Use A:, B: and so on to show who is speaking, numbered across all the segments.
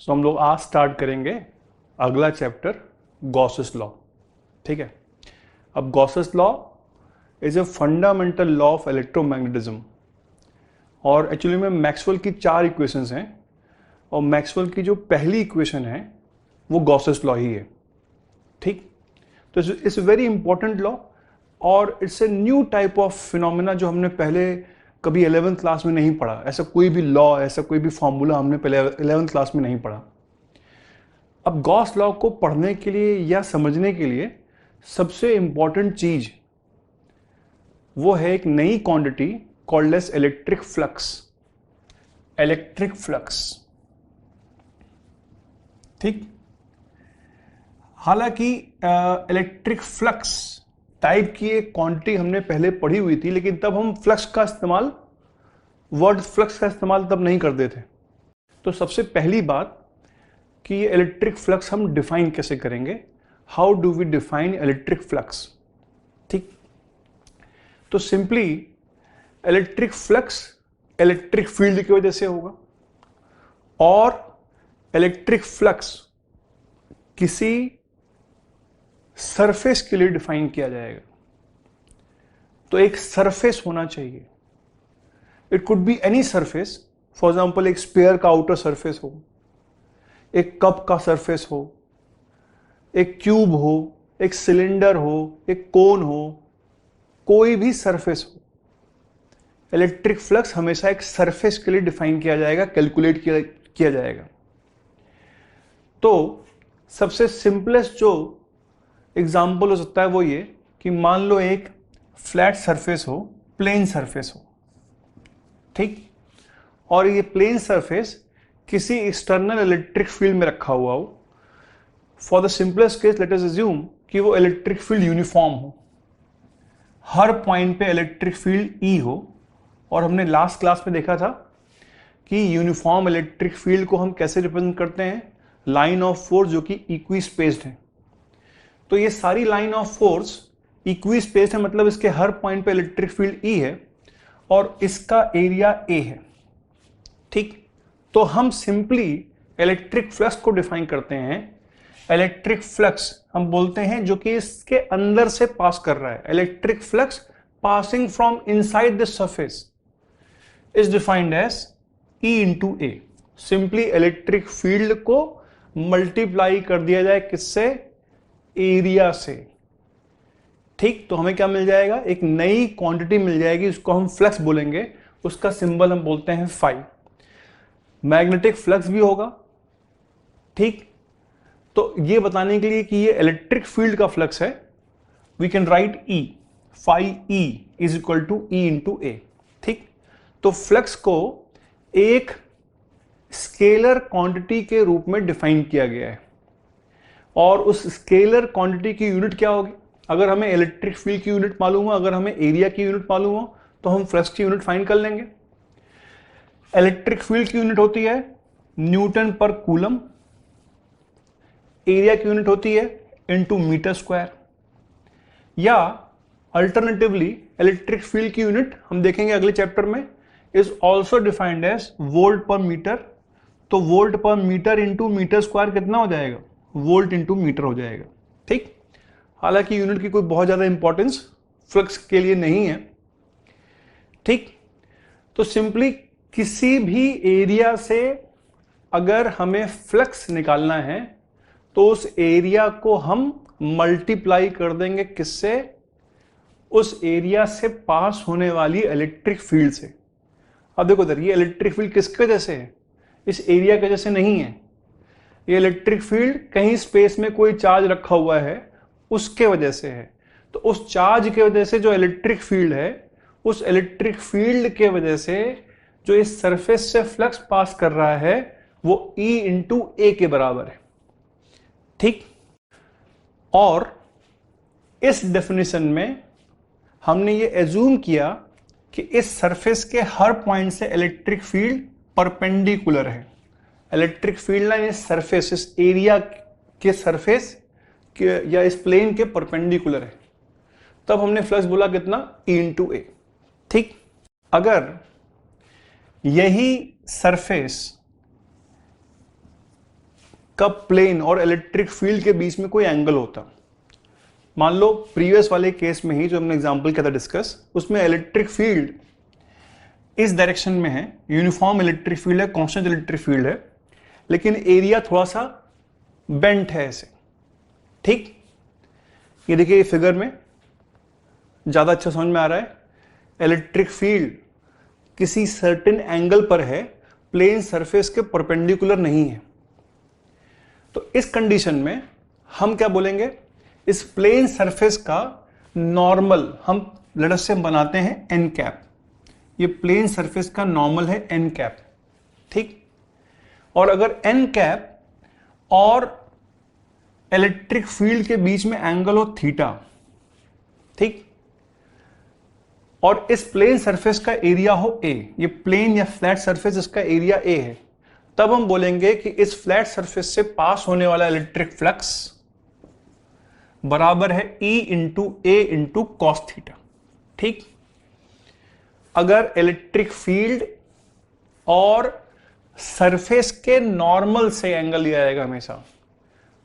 A: सो हम लोग आज स्टार्ट करेंगे अगला चैप्टर गॉसेस लॉ। ठीक है, अब Gauss's law is a fundamental law of electromagnetism और एक्चुअली में मैक्सवेल की 4 इक्वेशंस हैं और मैक्सवेल की जो पहली इक्वेशन है वो गॉसेस लॉ ही है। ठीक, तो इट्स वेरी इंपॉर्टेंट लॉ और it's a new type of phenomena जो हमने पहले कभी 11th क्लास में नहीं पढ़ा। ऐसा कोई भी लॉ, ऐसा कोई भी फॉर्मूला हमने पहले 11th क्लास में नहीं पढ़ा। अब गॉस लॉ को पढ़ने के लिए या समझने के लिए सबसे इंपॉर्टेंट चीज वो है एक नई quantity called as electric flux. Electric flux, ठीक। हालांकि इलेक्ट्रिक फ्लक्स टाइप की एक क्वांटिटी हमने पहले पढ़ी हुई थी, लेकिन तब हम फ्लक्स का इस्तेमाल, वर्ड फ्लक्स का इस्तेमाल तब नहीं करते थे। तो सबसे पहली बात कि ये इलेक्ट्रिक फ्लक्स हम डिफाइन कैसे करेंगे, how do we define electric flux. ठीक, तो simply electric flux electric field की वजह से होगा और इलेक्ट्रिक फ्लक्स किसी सरफेस के लिए डिफाइन किया जाएगा। तो एक सरफेस होना चाहिए, it could be any surface. For example एक स्पेयर का आउटर सरफेस हो, एक कप का सरफेस हो, एक क्यूब हो, एक सिलेंडर हो, एक कोन हो, कोई भी सरफेस हो। इलेक्ट्रिक फ्लक्स हमेशा एक सरफेस के लिए डिफाइन किया जाएगा, कैलकुलेट किया जाएगा। तो सबसे सिंपलेस्ट जो एग्जाम्पल हो सकता है वो ये कि मान लो एक फ्लैट सरफेस हो, प्लेन सरफेस हो, ठीक, और ये प्लेन सरफेस किसी एक्सटर्नल इलेक्ट्रिक फील्ड में रखा हुआ हो। For the simplest case let us assume कि वो इलेक्ट्रिक फील्ड यूनिफॉर्म हो, हर पॉइंट पे इलेक्ट्रिक फील्ड ई हो। और हमने लास्ट क्लास में देखा था कि यूनिफॉर्म इलेक्ट्रिक फील्ड को हम कैसे रिप्रेजेंट करते हैं, लाइन ऑफ फोर्स जो कि इक्वी स्पेस्ड है। तो ये सारी line of force equi spaced है, मतलब इसके हर पॉइंट पे इलेक्ट्रिक फील्ड ई है और इसका एरिया ए है। ठीक, तो हम सिंपली इलेक्ट्रिक फ्लक्स को डिफाइन करते हैं। इलेक्ट्रिक फ्लक्स हम बोलते हैं जो कि इसके अंदर से पास कर रहा है। Electric flux passing from inside the surface is defined as E into A. Simply electric field को मल्टीप्लाई कर दिया जाए किससे, एरिया से। ठीक, तो हमें क्या मिल जाएगा, एक नई क्वांटिटी मिल जाएगी, उसको हम फ्लक्स बोलेंगे। उसका सिंबल हम बोलते हैं फाई। मैग्नेटिक फ्लक्स भी होगा। ठीक, तो ये बताने के लिए कि ये इलेक्ट्रिक फील्ड का फ्लक्स है, we can write E, phi E is equal to E into A. ठीक, तो फ्लक्स को एक स्केलर क्वांटिटी के रूप में डिफाइन किया गया है और उस स्केलर क्वांटिटी की यूनिट क्या होगी। अगर हमें इलेक्ट्रिक फील्ड की यूनिट मालूम हो, अगर हमें एरिया की यूनिट मालूम हो, तो हम फ्लक्स की यूनिट फाइंड कर लेंगे। इलेक्ट्रिक फील्ड की यूनिट होती है न्यूटन पर कूलम, एरिया की यूनिट होती है इनटू मीटर स्क्वायर, या अल्टरनेटिवली इलेक्ट्रिक फील्ड की यूनिट हम देखेंगे अगले चैप्टर में, is also defined as volt per metre. तो volt per metre into metre square कितना हो जाएगा, वोल्ट इंटू मीटर हो जाएगा। ठीक, हालांकि यूनिट की कोई बहुत ज्यादा इंपॉर्टेंस फ्लक्स के लिए नहीं है। ठीक, तो सिंपली किसी भी एरिया से अगर हमें फ्लक्स निकालना है तो उस एरिया को हम मल्टीप्लाई कर देंगे किससे, उस एरिया से पास होने वाली इलेक्ट्रिक फील्ड से। अब देखो इधर, ये इलेक्ट्रिक फील्ड किसके वजह से है, इस एरिया की वजह से नहीं है। ये इलेक्ट्रिक फील्ड कहीं स्पेस में कोई चार्ज रखा हुआ है उसके वजह से है। तो उस चार्ज के वजह से जो इलेक्ट्रिक फील्ड है, उस इलेक्ट्रिक फील्ड के वजह से जो इस सरफेस से फ्लक्स पास कर रहा है वो E इंटू ए के बराबर है। ठीक, और इस डेफिनेशन में हमने ये एज्यूम किया कि इस सरफेस के हर पॉइंट से इलेक्ट्रिक फील्ड परपेंडिकुलर है। इलेक्ट्रिक फील्ड लाइन इस सरफेस, इस एरिया के सरफेस के या इस प्लेन के परपेंडिकुलर है। तब हमने फ्लक्स बोला कितना, E इंटू ए। ठीक, अगर यही सरफेस का प्लेन और इलेक्ट्रिक फील्ड के बीच में कोई एंगल होता, मान लो प्रीवियस वाले केस में ही जो हमने एग्जांपल किया था डिस्कस, उसमें इलेक्ट्रिक फील्ड इस डायरेक्शन में है, यूनिफॉर्म इलेक्ट्रिक फील्ड है, कांस्टेंट इलेक्ट्रिक फील्ड है, लेकिन एरिया थोड़ा सा बेंट है ऐसे, ठीक। ये देखिए, ये फिगर में ज्यादा अच्छा समझ में आ रहा है। इलेक्ट्रिक फील्ड किसी सर्टेन एंगल पर है, प्लेन सरफेस के परपेंडिकुलर नहीं है। तो इस कंडीशन में हम क्या बोलेंगे, इस प्लेन सरफेस का नॉर्मल हम लेट से बनाते हैं एन कैप। ये प्लेन सरफेस का नॉर्मल है एन कैप, ठीक। और अगर एन कैप और इलेक्ट्रिक फील्ड के बीच में एंगल हो थीटा, ठीक, और इस प्लेन सरफेस का एरिया हो ए, ये प्लेन या फ्लैट सरफेस इसका एरिया ए है, तब हम बोलेंगे कि इस फ्लैट सरफेस से पास होने वाला इलेक्ट्रिक फ्लक्स बराबर है E into A into cos theta, ठीक। अगर इलेक्ट्रिक फील्ड और सरफेस के नॉर्मल से एंगल लिया जाएगा हमेशा,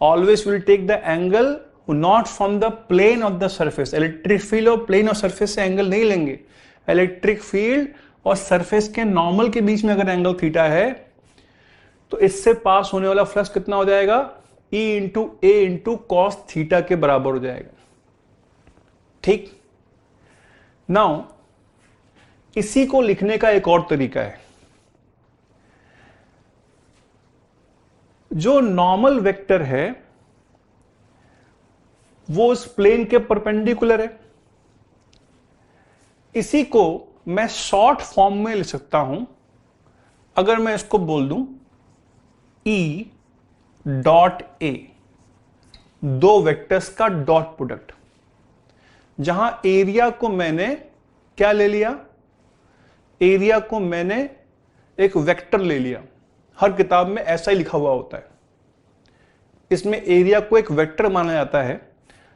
A: always will take the angle not from the plane of the surface. Electric field और प्लेन और सरफेस से एंगल नहीं लेंगे, इलेक्ट्रिक फील्ड और सरफेस के नॉर्मल के बीच में अगर एंगल थीटा है तो इससे पास होने वाला फ्लक्स कितना हो जाएगा, E into A into cos theta के बराबर हो जाएगा, ठीक। नाउ इसी को लिखने का एक और तरीका है। जो नॉर्मल वेक्टर है वो उस प्लेन के परपेंडिकुलर है। इसी को मैं शॉर्ट फॉर्म में लिख सकता हूं। अगर मैं इसको बोल दूं E डॉट ए, दो वेक्टर्स का डॉट प्रोडक्ट, जहां एरिया को मैंने क्या ले लिया, एरिया को मैंने एक वेक्टर ले लिया। हर किताब में ऐसा ही लिखा हुआ होता है, इसमें एरिया को एक वेक्टर माना जाता है।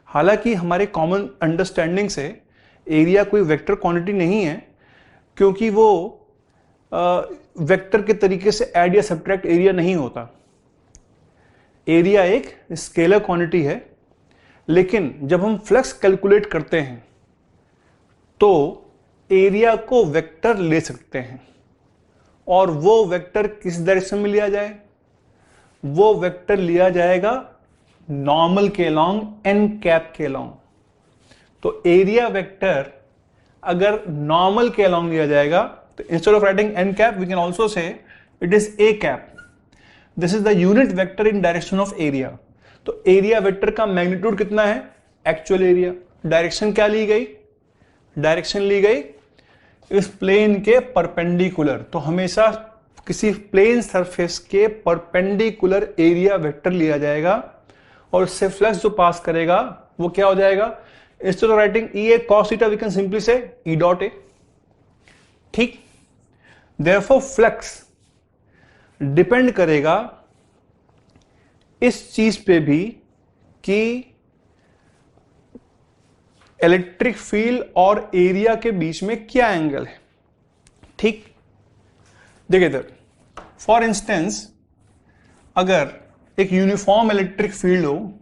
A: हालांकि हमारे कॉमन अंडरस्टैंडिंग से एरिया कोई वेक्टर क्वांटिटी नहीं है, क्योंकि वो वेक्टर के तरीके से ऐड या सब्ट्रैक्ट एरिया नहीं होता। एरिया एक स्केलर क्वांटिटी है, लेकिन जब हम फ्लक्स कैलकुलेट करते हैं तो एरिया को वेक्टर ले सकते हैं, और वो वेक्टर किस डायरेक्शन में लिया जाए, वो वेक्टर लिया जाएगा नॉर्मल के अलॉन्ग, एन कैप के अलॉन्ग। तो एरिया वेक्टर अगर नॉर्मल के अलॉन्ग लिया जाएगा तो instead of writing N cap we can also say it is A cap. This is the unit vector in direction of area. तो area vector का magnitude कितना है, एक्चुअल एरिया। डायरेक्शन क्या ली गई, डायरेक्शन ली गई इस प्लेन के परपेंडिकुलर। तो हमेशा किसी प्लेन सरफेस के परपेंडिकुलर एरिया वेक्टर लिया जाएगा, और उससे फ्लक्स जो पास करेगा वो क्या हो जाएगा, instead of writing E A cos theta we can simply say E dot A, ठीक। देयरफॉर फ्लक्स डिपेंड करेगा इस चीज पे भी कि इलेक्ट्रिक फील्ड और एरिया के बीच में क्या एंगल है, ठीक। देखिए इधर, फॉर इंस्टेंस अगर एक यूनिफॉर्म इलेक्ट्रिक फील्ड हो,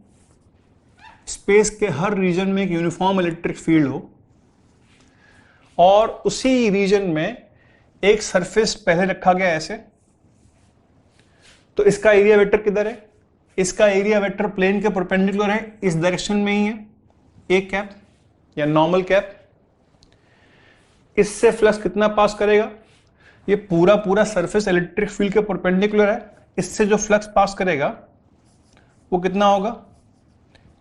A: स्पेस के हर रीजन में एक यूनिफॉर्म इलेक्ट्रिक फील्ड हो, और उसी रीजन में एक सरफेस पहले रखा गया ऐसे, तो इसका एरिया वेक्टर किधर है, इसका एरिया वेक्टर प्लेन के परपेंडिकुलर है, इस डायरेक्शन में ही है, ए कैप या नॉर्मल कैप। इससे फ्लक्स कितना पास करेगा, ये पूरा पूरा सरफेस इलेक्ट्रिक फील्ड के परपेंडिकुलर है, इससे जो फ्लक्स पास करेगा वो कितना होगा,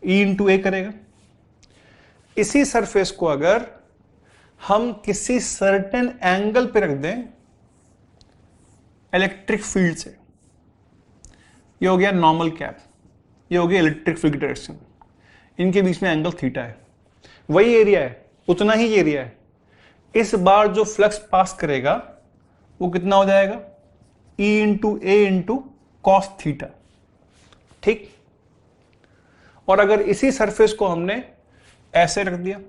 A: ई इंटू ए करेगा। इसी सरफेस को अगर हम किसी सर्टेन एंगल पे रख दें इलेक्ट्रिक फील्ड से, ये हो गया नॉर्मल कैप, ये हो गया इलेक्ट्रिक फील्ड की डायरेक्शन, इनके बीच में एंगल थीटा है, वही एरिया है, उतना ही एरिया है। इस बार जो फ्लक्स पास करेगा वो कितना हो जाएगा, ई into A into cos theta, ठीक। और अगर इसी सरफेस को हमने ऐसे रख दिया,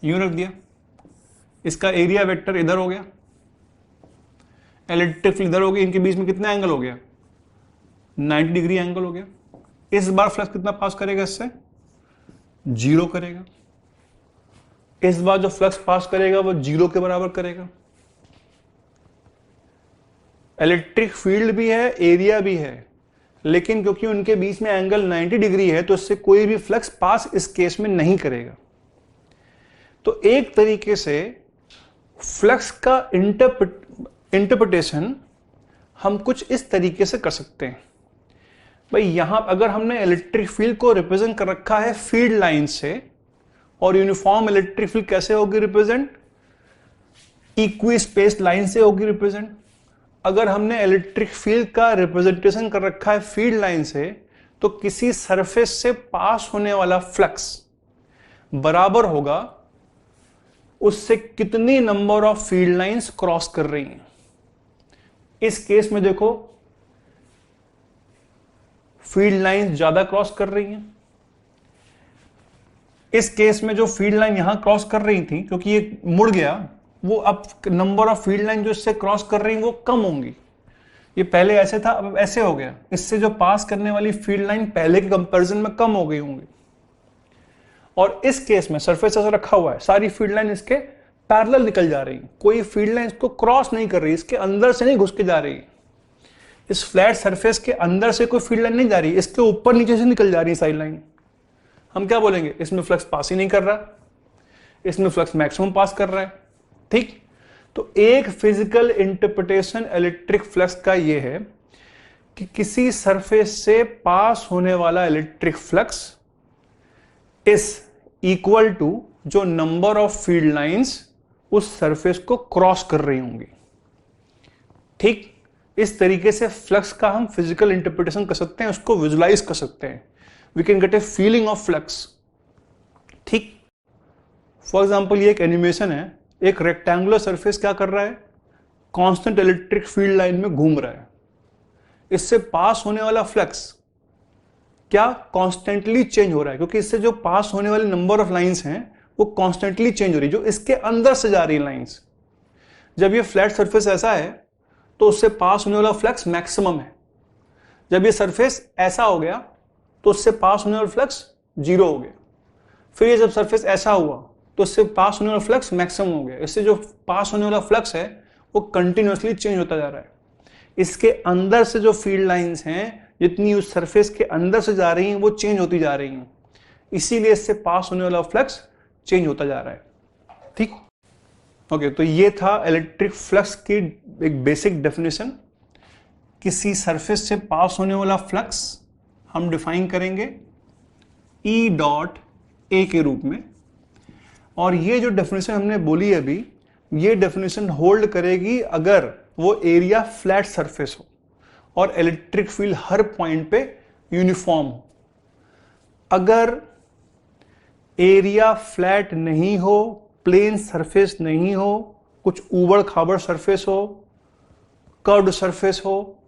A: यूं रख दिया, इसका एरिया वेक्टर इधर हो गया, इलेक्ट्रिक फील्ड इधर हो गई, इनके बीच में कितना एंगल हो गया, 90 डिग्री एंगल हो गया। इस बार फ्लक्स कितना पास करेगा, इससे 0 करेगा। इस बार जो फ्लक्स पास करेगा वो 0 के बराबर करेगा। इलेक्ट्रिक फील्ड भी है, एरिया भी है, लेकिन क्योंकि उनके बीच में एंगल 90 डिग्री है तो इससे कोई भी फ्लक्स पास इस केस में नहीं करेगा। तो एक तरीके से फ्लक्स का इंटरप्रिटेशन हम कुछ इस तरीके से कर सकते हैं। भाई यहां अगर हमने इलेक्ट्रिक फील्ड को रिप्रेजेंट कर रखा है फील्ड लाइन से, और यूनिफॉर्म इलेक्ट्रिक फील्ड कैसे होगी रिप्रेजेंट, इक्वी स्पेस लाइन से होगी रिप्रेजेंट। अगर हमने इलेक्ट्रिक फील्ड का रिप्रेजेंटेशन कर रखा है फील्ड लाइन से, तो किसी सरफेस से पास होने वाला फ्लक्स बराबर होगा उससे कितनी number of field lines cross कर रही हैं। इस केस में देखो फील्ड लाइंस ज्यादा क्रॉस कर रही हैं। इस केस में जो फील्ड लाइन यहां क्रॉस कर रही थी, क्योंकि ये मुड़ गया, वो अब नंबर ऑफ फील्ड लाइन जो इससे क्रॉस कर रही हैं वो कम होंगी। ये पहले ऐसे था, अब ऐसे हो गया। इससे जो पास करने वाली फील्ड लाइन पहले के कंपैरिजन में कम हो गई होंगी। और इस केस में सरफेस ऐसा रखा हुआ है, सारी फील्ड लाइन इसके पैरेलल निकल जा रही है, कोई फील्ड लाइन इसको क्रॉस नहीं कर रही, इसके अंदर से नहीं घुस के जा रही है। इस फ्लैट सरफेस के अंदर से कोई फील्ड लाइन नहीं जा रही, इसके ऊपर नीचे से निकल जा रही है साइड लाइन। हम क्या बोलेंगे, इसमें फ्लक्स पास ही नहीं कर रहा, इसमें फ्लक्स मैक्सिमम पास कर रहा है। ठीक, तो एक फिजिकल इंटरप्रिटेशन इलेक्ट्रिक फ्लक्स का यह है कि किसी सरफेस से पास होने वाला electric flux is equal to जो नंबर ऑफ फील्ड लाइंस उस सरफेस को क्रॉस कर रही होंगी। ठीक, इस तरीके से फ्लक्स का हम फिजिकल इंटरप्रिटेशन कर सकते हैं, उसको विजुलाइज कर सकते हैं। We can get a feeling of flux. ठीक, फॉर एग्जाम्पल ये एक एनिमेशन है, एक रेक्टेंगुलर सरफेस क्या कर रहा है, कांस्टेंट इलेक्ट्रिक फील्ड लाइन में घूम रहा है। इससे पास होने वाला फ्लक्स क्या कॉन्स्टेंटली चेंज हो रहा है, क्योंकि इससे जो पास होने वाले नंबर ऑफ लाइंस हैं वो कॉन्स्टेंटली चेंज हो रही है, जो इसके अंदर से जा रही है लाइंस। जब ये फ्लैट सरफेस ऐसा है तो उससे पास होने वाला फ्लक्स मैक्सिमम है। जब ये सरफेस ऐसा हो गया तो उससे पास होने वाला फ्लक्स 0 हो गया। फिर ये जब सरफेस ऐसा हुआ तो उससे पास होने वाला फ्लक्स मैक्सिमम हो गया। इससे जो पास होने वाला फ्लक्स है वो कंटिन्यूअसली चेंज होता जा रहा है। इसके अंदर से जो फील्ड लाइंस हैं जितनी उस सरफेस के अंदर से जा रही हैं वो चेंज होती जा रही हैं, इसीलिए इससे पास होने वाला फ्लक्स चेंज होता जा रहा है। ठीक, ओके, तो ये था इलेक्ट्रिक फ्लक्स की एक बेसिक डेफिनेशन। किसी सरफेस से पास होने वाला फ्लक्स हम डिफाइन करेंगे E डॉट ए के रूप में, और ये जो डेफिनेशन हमने बोली अभी, ये डेफिनेशन होल्ड करेगी अगर वो एरिया फ्लैट सरफेस हो और इलेक्ट्रिक फील्ड हर पॉइंट पे यूनिफॉर्म हो। अगर एरिया फ्लैट नहीं हो, प्लेन सरफेस नहीं हो, कुछ ऊबड़ खाबड़ सरफेस हो, कर्व्ड सरफेस हो,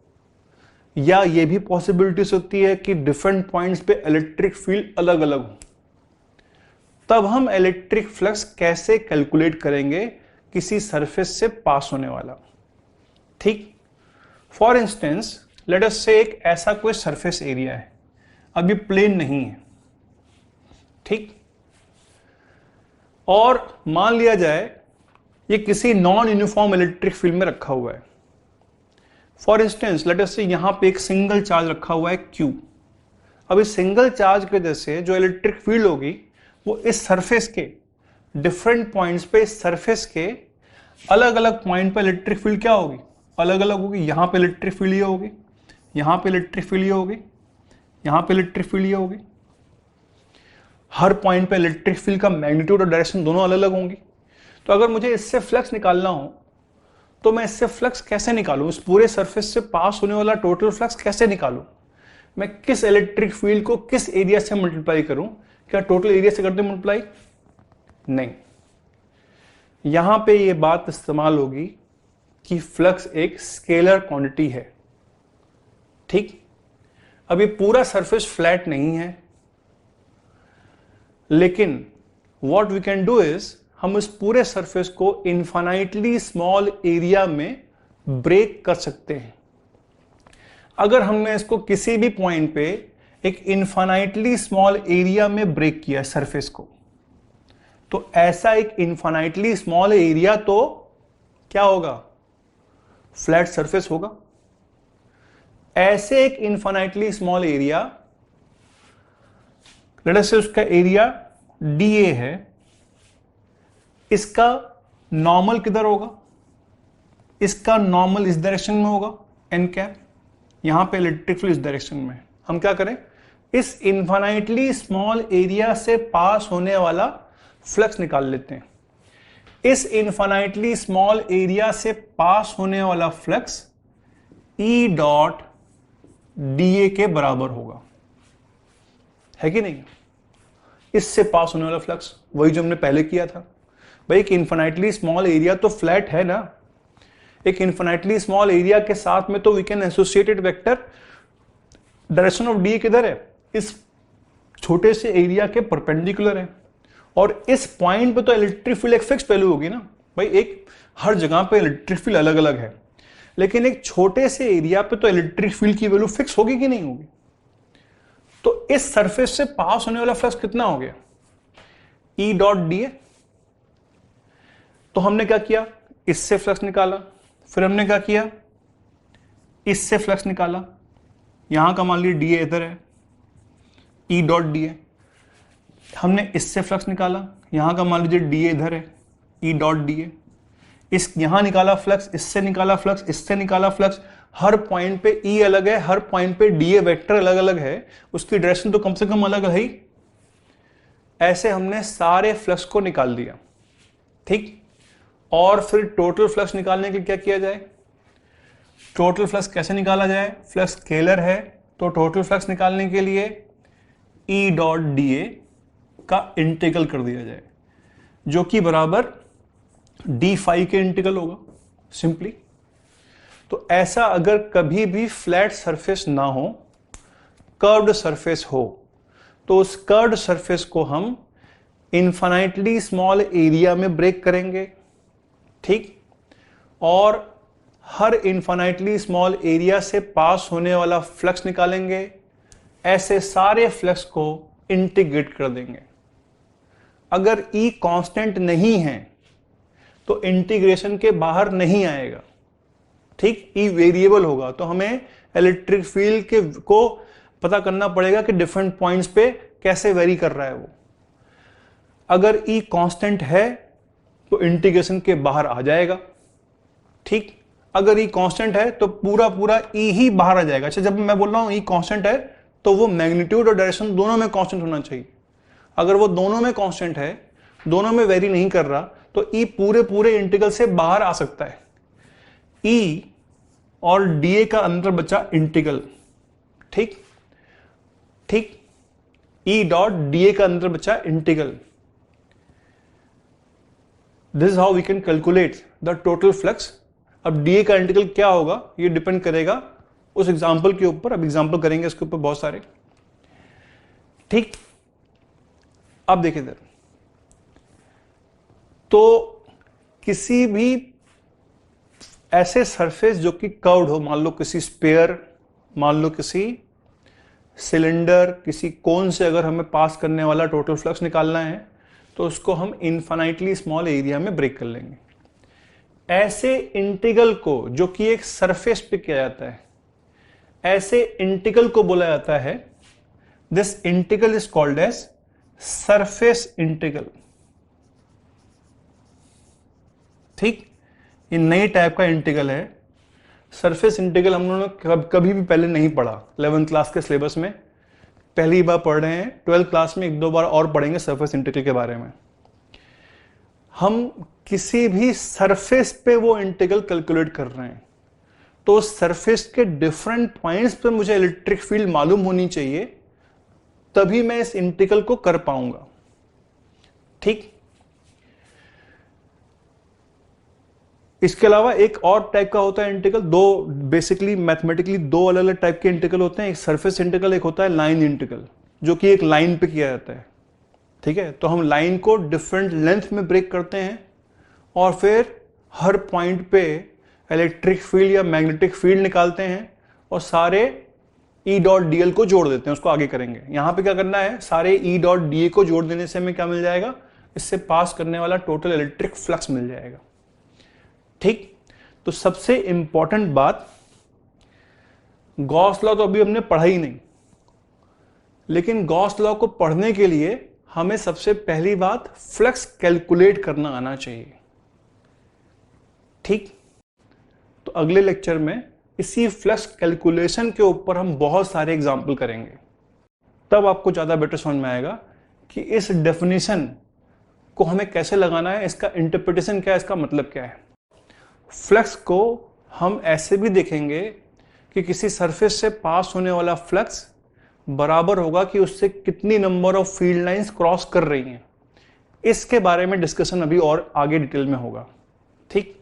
A: या ये भी पॉसिबिलिटीज होती है कि डिफरेंट पॉइंट्स पे इलेक्ट्रिक फील्ड अलग अलग हो, तब हम इलेक्ट्रिक फ्लक्स कैसे कैलकुलेट करेंगे किसी सरफेस से पास होने वाला। ठीक, फॉर इंस्टेंस लेट अस से एक ऐसा कोई सरफेस एरिया है, अभी प्लेन नहीं है। ठीक, और मान लिया जाए ये किसी नॉन यूनिफॉर्म इलेक्ट्रिक फील्ड में रखा हुआ है। फॉर इंस्टेंस लेट अस से यहां पे एक सिंगल चार्ज रखा हुआ है Q। अब इस सिंगल चार्ज की वजह से जो इलेक्ट्रिक फील्ड होगी वो इस सरफेस के डिफरेंट पॉइंट्स पे, इस सरफेस के अलग अलग पॉइंट पे इलेक्ट्रिक फील्ड क्या होगी, अलग अलग होगी। यहां पे इलेक्ट्रिक फील्ड ये होगी, यहां पे इलेक्ट्रिक फील्ड ये होगी, यहां पे इलेक्ट्रिक फील्ड ये होगी। हर पॉइंट पे इलेक्ट्रिक फील्ड का मैग्नीट्यूड और डायरेक्शन दोनों अलग अलग होंगी। तो अगर मुझे इससे फ्लक्स निकालना हो तो मैं इससे फ्लक्स कैसे निकालूं, इस पूरे सरफेस से पास होने वाला टोटल फ्लक्स कैसे निकालूं, मैं किस इलेक्ट्रिक फील्ड को किस एरिया से मल्टीप्लाई करूं। क्या टोटल एरिया से करते मल्टीप्लाई? नहीं, यहां पे ये बात इस्तेमाल होगी कि फ्लक्स एक स्केलर क्वांटिटी है। ठीक, अब ये पूरा सरफेस फ्लैट नहीं है, लेकिन what we can do is हम इस पूरे सरफेस को इनफाइनाइटली स्मॉल एरिया में ब्रेक कर सकते हैं। अगर हमने इसको किसी भी पॉइंट पे एक इनफाइनाइटली स्मॉल एरिया में ब्रेक किया सरफेस को, तो ऐसा एक इनफाइनाइटली स्मॉल एरिया तो क्या होगा? फ्लैट सरफेस होगा। ऐसे एक infinitely small area, let us से उसका एरिया dA है, इसका नॉर्मल किधर होगा? इसका नॉर्मल इस डायरेक्शन में होगा, n कैप, यहां पे इलेक्ट्रिक फील्ड इस डायरेक्शन में। हम क्या करें, इस इनफाइनाइटली स्मॉल एरिया से पास होने वाला फ्लक्स निकाल लेते हैं। इस इनफाइनाइटली स्मॉल एरिया से पास होने वाला फ्लक्स E डॉट dA के बराबर होगा, है कि नहीं? इससे पास होने वाला फ्लक्स वही जो हमने पहले किया था। भाई एक इनफाइनाइटली स्मॉल एरिया तो फ्लैट है ना, एक इनफाइनाइटली स्मॉल एरिया के साथ में तो we can associated vector direction of D किधर है? इस छोटे से एरिया के परपेंडिकुलर है, और इस पॉइंट पे तो इलेक्ट्रिक फील्ड एक फिक्स वैल्यू होगी ना भाई। एक हर जगह पे इलेक्ट्रिक फील्ड अलग अलग है, लेकिन एक छोटे से एरिया पे तो इलेक्ट्रिक फील्ड की वैल्यू फिक्स होगी कि नहीं होगी? तो इस सरफेस से पास होने वाला फ्लक्स कितना हो गया? E dot dA। तो हमने क्या किया, इससे फ्लक्स निकाला, फिर हमने क्या किया, इससे फ्लक्स निकाला। यहां का मान लीजिए dA इधर है, E डॉट dA। हमने इससे फ्लक्स निकाला, यहां का मान लीजिए dA इधर है, E डॉट dA। इस यहां निकाला फ्लक्स, इससे निकाला फ्लक्स, इससे निकाला फ्लक्स। हर पॉइंट पे E अलग है, हर पॉइंट पे dA वेक्टर अलग अलग है, उसकी डायरेक्शन तो कम से कम अलग है ही। ऐसे हमने सारे फ्लक्स को निकाल दिया, ठीक। और फिर टोटल फ्लक्स निकालने के लिए क्या किया जाए? टोटल फ्लक्स कैसे निकाला जाए? फ्लक्स स्केलर है, तो टोटल फ्लक्स निकालने के लिए E डॉट dA का इंटीग्रल कर दिया जाए, जो कि बराबर d फाई के इंटीग्रल होगा सिंपली। तो ऐसा अगर कभी भी फ्लैट सरफेस ना हो, कर्व्ड सरफेस हो, तो उस कर्व्ड सरफेस को हम इनफाइनाइटली स्मॉल एरिया में ब्रेक करेंगे, ठीक। और हर इनफाइनाइटली स्मॉल एरिया से पास होने वाला फ्लक्स निकालेंगे। ऐसे सारे फ्लक्स को इंटीग्रेट कर देंगे। अगर E कांस्टेंट नहीं है तो इंटीग्रेशन के बाहर नहीं आएगा, ठीक। E वेरिएबल होगा, तो हमें इलेक्ट्रिक फील्ड के को पता करना पड़ेगा कि डिफरेंट पॉइंट्स पे कैसे वेरी कर रहा है वो। अगर E कांस्टेंट है तो इंटीग्रेशन के बाहर आ जाएगा, ठीक। अगर E कांस्टेंट है तो पूरा पूरा E ही बाहर आ जाएगा। अच्छा, जब मैं बोल रहा हूं E कांस्टेंट है तो वो मैग्नीट्यूड और डायरेक्शन दोनों में कांस्टेंट होना चाहिए। अगर वो दोनों में कांस्टेंट है, दोनों में वेरी नहीं कर रहा, तो E पूरे पूरे इंटीग्रल से बाहर आ सकता है। E और dA का अंतर बचा इंटीग्रल, ठीक ठीक। E डॉट dA का अंतर बचा integral. This is how we can calculate the total flux. अब dA का इंटीग्रल क्या होगा ये डिपेंड करेगा उस एग्जांपल के ऊपर। अब एग्जांपल करेंगे इसके ऊपर बहुत सारे, ठीक। अब देखिए इधर, तो किसी भी ऐसे सरफेस जो कि कर्व्ड हो, मान लो किसी स्फीयर, मान लो किसी सिलेंडर, किसी कोन से अगर हमें पास करने वाला टोटल फ्लक्स निकालना है, तो उसको हम इनफाइनाइटली स्मॉल एरिया में ब्रेक कर लेंगे। ऐसे इंटीग्रल को जो कि एक सरफेस पे किया जाता है, ऐसे इंटीग्रल को बोला जाता है, this integral is called as surface integral, ठीक। ये नई टाइप का इंटीग्रल है। सरफेस इंटीग्रल हम लोगों ने कभी भी पहले नहीं पढ़ा 11th क्लास के सिलेबस में, पहली बार पढ़ रहे हैं। 12th क्लास में एक दो बार और पढ़ेंगे सरफेस इंटीग्रल के बारे में। हम किसी भी सरफेस पे वो इंटीग्रल कैलकुलेट कर रहे हैं, तो सरफेस के डिफरेंट पॉइंट्स पे मुझे इलेक्ट्रिक फील्ड मालूम होनी चाहिए, तभी मैं इस इंटीग्रल को कर पाऊंगा, ठीक। इसके अलावा एक और टाइप का होता है इंटीग्रल। दो बेसिकली मैथमेटिकली दो अलग अलग टाइप के इंटीग्रल होते हैं, एक सरफेस इंटीग्रल, एक होता है लाइन इंटीग्रल, जो कि एक लाइन पे किया जाता है, ठीक है। तो हम लाइन को डिफरेंट लेंथ में ब्रेक करते हैं और फिर हर पॉइंट पे इलेक्ट्रिक फील्ड या मैग्नेटिक फील्ड निकालते हैं और सारे E डॉट डी को जोड़ देते हैं, उसको आगे करेंगे। यहां पे क्या करना है, सारे E डॉट डी को जोड़ देने से हमें क्या मिल जाएगा, इससे पास करने वाला टोटल इलेक्ट्रिक फ्लक्स मिल जाएगा। ठीक, तो सबसे इंपॉर्टेंट बात, गॉस लॉ तो अभी हमने पढ़ा ही नहीं, लेकिन गॉस लॉ को पढ़ने के लिए हमें सबसे पहली बात फ्लक्स कैलकुलेट करना आना चाहिए। ठीक, तो अगले लेक्चर में इसी फ्लक्स कैलकुलेशन के ऊपर हम बहुत सारे एग्जाम्पल करेंगे, तब आपको ज़्यादा बेटर समझ में आएगा कि इस डेफिनेशन को हमें कैसे लगाना है, इसका इंटरप्रिटेशन क्या है, इसका मतलब क्या है। फ्लक्स को हम ऐसे भी देखेंगे कि किसी सरफेस से पास होने वाला फ्लक्स बराबर होगा कि उससे कितनी number of field lines cross कर रही हैं। इसके बारे में डिस्कशन अभी और आगे डिटेल में होगा। ठीक।